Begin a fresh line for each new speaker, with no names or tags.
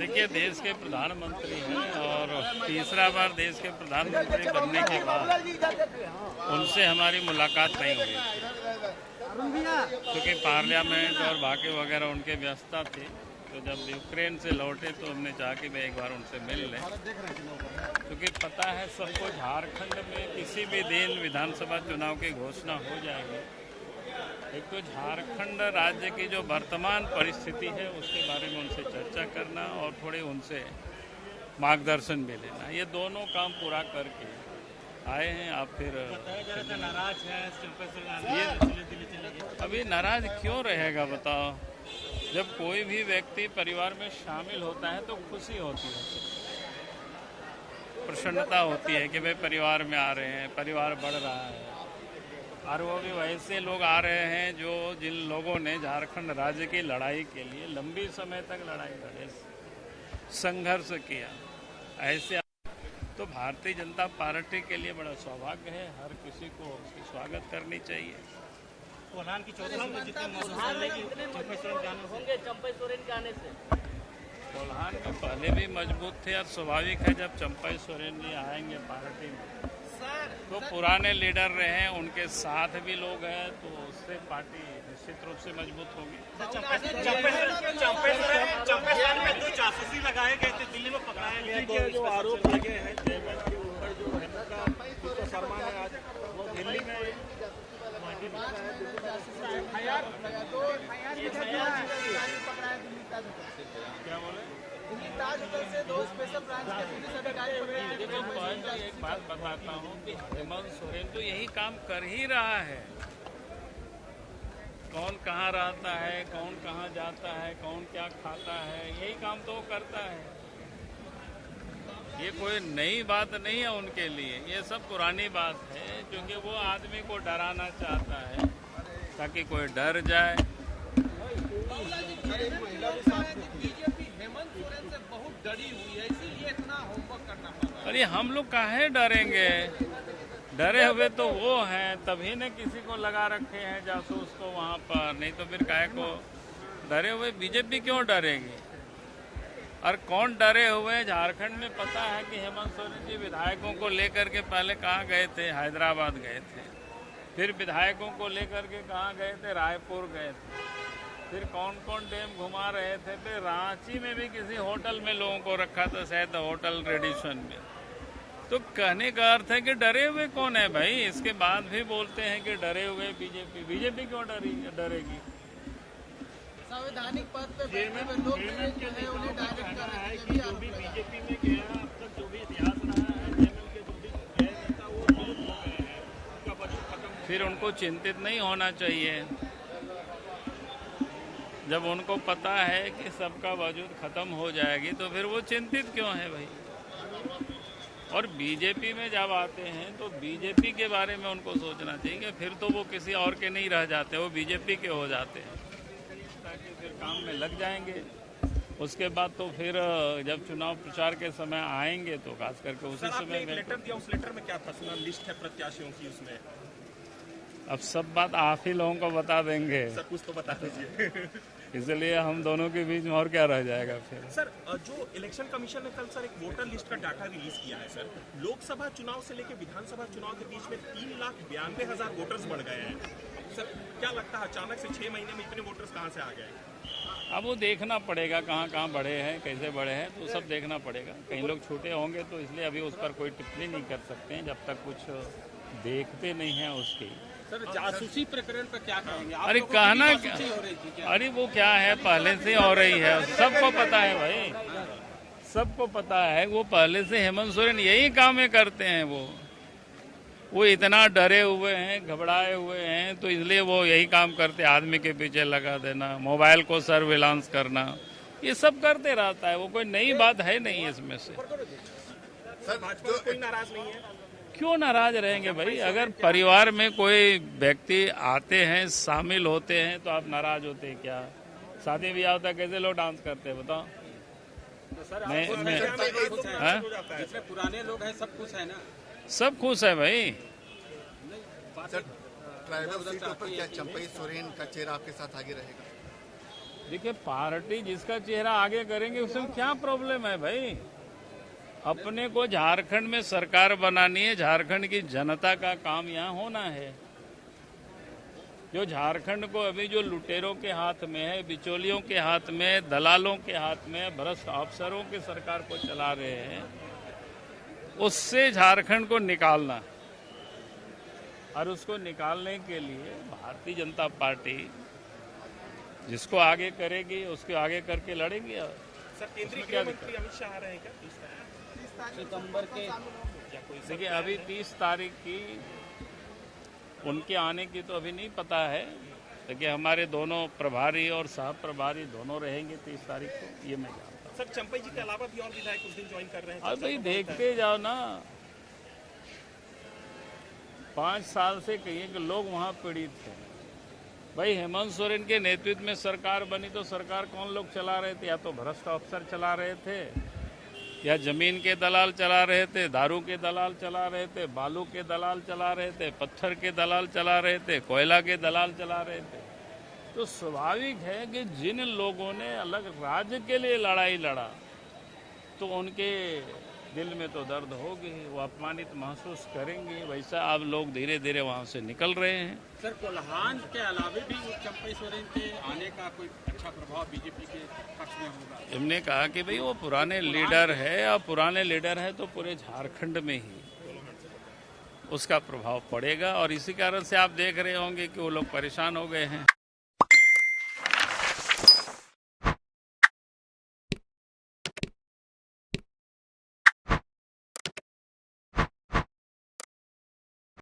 देखिए, देश के प्रधानमंत्री हैं और तीसरा बार देश के प्रधानमंत्री बनने के बाद उनसे हमारी मुलाकात नहीं हुई क्योंकि पार्लियामेंट और बाकी वगैरह उनके व्यस्तता थी। तो जब यूक्रेन से लौटे तो हमने चाहा कि मैं एक बार उनसे मिल लें, क्योंकि पता है सबको झारखंड में किसी भी दिन विधानसभा चुनाव की घोषणा हो जाएगी। एक तो झारखंड राज्य की जो वर्तमान परिस्थिति है उसके बारे में उनसे चर्चा करना और थोड़े उनसे मार्गदर्शन भी लेना, ये दोनों काम पूरा करके आए हैं। आप फिर
नाराज है,
अभी नाराज क्यों रहेगा बताओ? जब कोई भी व्यक्ति परिवार में शामिल होता है तो खुशी होती है, प्रसन्नता होती है कि भाई परिवार में आ रहे हैं, परिवार बढ़ रहा है। और वो भी वैसे लोग आ रहे हैं जो जिन लोगों ने झारखंड राज्य की लड़ाई के लिए लंबी समय तक लड़ाई लड़े, संघर्ष किया। ऐसे तो भारतीय जनता पार्टी के लिए बड़ा सौभाग्य है, हर किसी को उसकी स्वागत करनी चाहिए।
कोल्हान की 14 में जितने चंपई सोरेन के आने से
कोल्हान में पहले भी मजबूत थे और स्वाभाविक है जब चंपई सोरेन जी आएंगे पार्टी में तो पुराने लीडर रहे हैं, उनके साथ भी लोग हैं, तो उससे पार्टी निश्चित रूप से मजबूत होगी।
चंपई सोरेन में जो जासूसी लगाए गए थे, दिल्ली में पकड़ाए गए, जो आरोप लगे हैं जयमल के ऊपर, जो हेमंत शर्मा ने आज वो दिल्ली में
क्या बोले? एक बात बताता हूँ कि हेमंत सोरेन तो यही काम कर ही रहा है। कौन कहाँ रहता है, कौन कहाँ जाता है, कौन क्या खाता है, यही काम तो वो करता है। ये कोई नई बात नहीं है उनके लिए, ये सब पुरानी बात है, क्योंकि वो आदमी को डराना चाहता है ताकि कोई डर जाए।
बीजेपी हेमंत सोरेन से बहुत डरी हुई है, इसीलिए इतना होमवर्क करना पड़ रहा है।
अरे हम लोग काहे डरेंगे? डरे हुए तो वो हैं, तभी ने किसी को लगा रखे हैं जासूस को वहाँ पर, नहीं तो फिर काहे को डरे हुए? बीजेपी क्यों डरेगी? और कौन डरे हुए? झारखंड में पता है कि हेमंत सोरेन जी विधायकों को लेकर के पहले कहाँ गए थे? हैदराबाद गए थे। फिर विधायकों को लेकर के कहाँ गए थे? रायपुर गए थे। फिर कौन कौन डैम घुमा रहे थे? फिर रांची में भी किसी होटल में लोगों को रखा था, शायद होटल रेडिशन में। तो कहने का अर्थ है कि डरे हुए कौन है भाई? इसके बाद भी बोलते हैं कि डरे हुए बीजेपी क्यों डरेगी?
संवैधानिक पद पे बैठे हुए लोग जो है उन्हें डायरेक्ट कर रहे हैं कि
जो भी बीजेपी में गया, अब तक जो भी इतिहास रहा है, जेएमएल के जो भी गए नेता वो विलुप्त हो गए हैं, उनका वजूद खत्म।
फिर उनको चिंतित नहीं होना चाहिए। जब उनको पता है कि सबका वजूद खत्म हो जाएगी तो फिर वो चिंतित क्यों है भाई? और बीजेपी में जब आते हैं तो बीजेपी के बारे में उनको सोचना चाहिए, फिर तो वो किसी और के नहीं रह जाते, वो बीजेपी के हो जाते हैं, ताकि फिर काम में लग जाएंगे। उसके बाद तो फिर जब चुनाव प्रचार के समय आएंगे तो खास करके उसी समय में।
लेटर दिया, उस लेटर में क्या था? सुना लिस्ट है प्रत्याशियों की, उसमें
अब सब बात आप ही लोगों को बता देंगे,
सर कुछ तो बता दीजिए।
इसलिए हम दोनों के बीच में और क्या रह जाएगा फिर?
सर जो इलेक्शन कमीशन ने कल सर एक वोटर लिस्ट का डाटा रिलीज किया है सर, लोकसभा चुनाव से लेकर विधानसभा चुनाव के बीच में 3,92,000 वोटर्स बढ़ गए हैं। सर क्या लगता है अचानक से 6 महीने में इतने वोटर्स कहाँ से आ गए?
अब वो देखना पड़ेगा कहाँ कहाँ बढ़े हैं, कैसे बढ़े हैं, तो सब देखना पड़ेगा। कई लोग छूटे होंगे तो इसलिए अभी उस पर कोई टिप्पणी नहीं कर सकते हैं जब तक कुछ देखते नहीं हैं उसकी।
सर जासूसी प्रकरण पर क्या कहेंगे?
अरे कहना क्या? अरे वो क्या है, पहले से हो रही है, सबको पता है भाई, सबको पता है। वो पहले से हेमंत सोरेन यही कामें करते हैं। वो इतना डरे हुए हैं, घबराए हुए हैं, तो इसलिए वो यही काम करते, आदमी के पीछे लगा देना, मोबाइल को सर्विलांस करना, ये सब करते रहता है। वो कोई नई बात है नहीं इसमें से।
सर भाजपा कोई नाराज नहीं है?
क्यों नाराज रहेंगे भाई? अगर परिवार में कोई व्यक्ति आते हैं, शामिल होते हैं, तो आप नाराज होते हैं क्या? शादी ब्याह होता है, कैसे लोग डांस करते हैं बताओ?
जितने पुराने लोग हैं सब कुछ है ना?
सब खुश है भाई।
सर ट्राइबल सीटों पर क्या चंपई सोरेन का चेहरा आपके साथ आगे रहेगा?
देखिए, पार्टी जिसका चेहरा आगे करेंगे उसमें क्या प्रॉब्लम है भाई। अपने को झारखंड में सरकार बनानी है, झारखंड की जनता का काम यहाँ होना है। जो झारखंड को अभी जो लुटेरों के हाथ में है, बिचौलियों के हाथ में, दलालों के हाथ में, भ्रष्ट अफसरों के सरकार को चला रहे हैं, उससे झारखंड को निकालना। और उसको निकालने के लिए भारतीय जनता पार्टी जिसको आगे करेगी उसके आगे करके लड़ेंगे।
सर केंद्रीय गृह मंत्री अमित शाह आ रहे हैं क्या 30
सितंबर के
देखिए, अभी 30 तारीख की उनके आने की तो अभी नहीं पता है। देखिए, हमारे दोनों प्रभारी और सह प्रभारी दोनों रहेंगे 30 तारीख को, ये मैं जानता हूँ।
सर चंपई जी के अलावा भी और विधायक उस दिन ज्वाइन कर रहे हैं?
अब भाई देखते जाओ ना, 5 साल से कहिए कि लोग वहाँ पीड़ित थे भाई। हेमंत सोरेन के नेतृत्व में सरकार बनी तो सरकार कौन लोग चला रहे थे? या तो भ्रष्ट अफसर चला रहे थे, या जमीन के दलाल चला रहे थे, दारू के दलाल चला रहे थे, बालू के दलाल चला रहे थे, पत्थर के दलाल चला रहे थे, कोयला के दलाल चला रहे थे। तो स्वाभाविक है कि जिन लोगों ने अलग राज्य के लिए लड़ाई लड़ा तो उनके दिल में तो दर्द होगी, वो अपमानित महसूस करेंगे। वैसा अब लोग धीरे धीरे वहाँ से निकल रहे हैं।
सर कोल्हान के अलावा भी चंपई सोरेन के आने का कोई अच्छा प्रभाव बीजेपी के पक्ष में होगा?
हमने कहा कि भाई वो पुराने लीडर है, और पुराने लीडर है तो पूरे झारखंड में ही उसका प्रभाव पड़ेगा। और इसी कारण से आप देख रहे होंगे कि वो लोग परेशान हो गए हैं।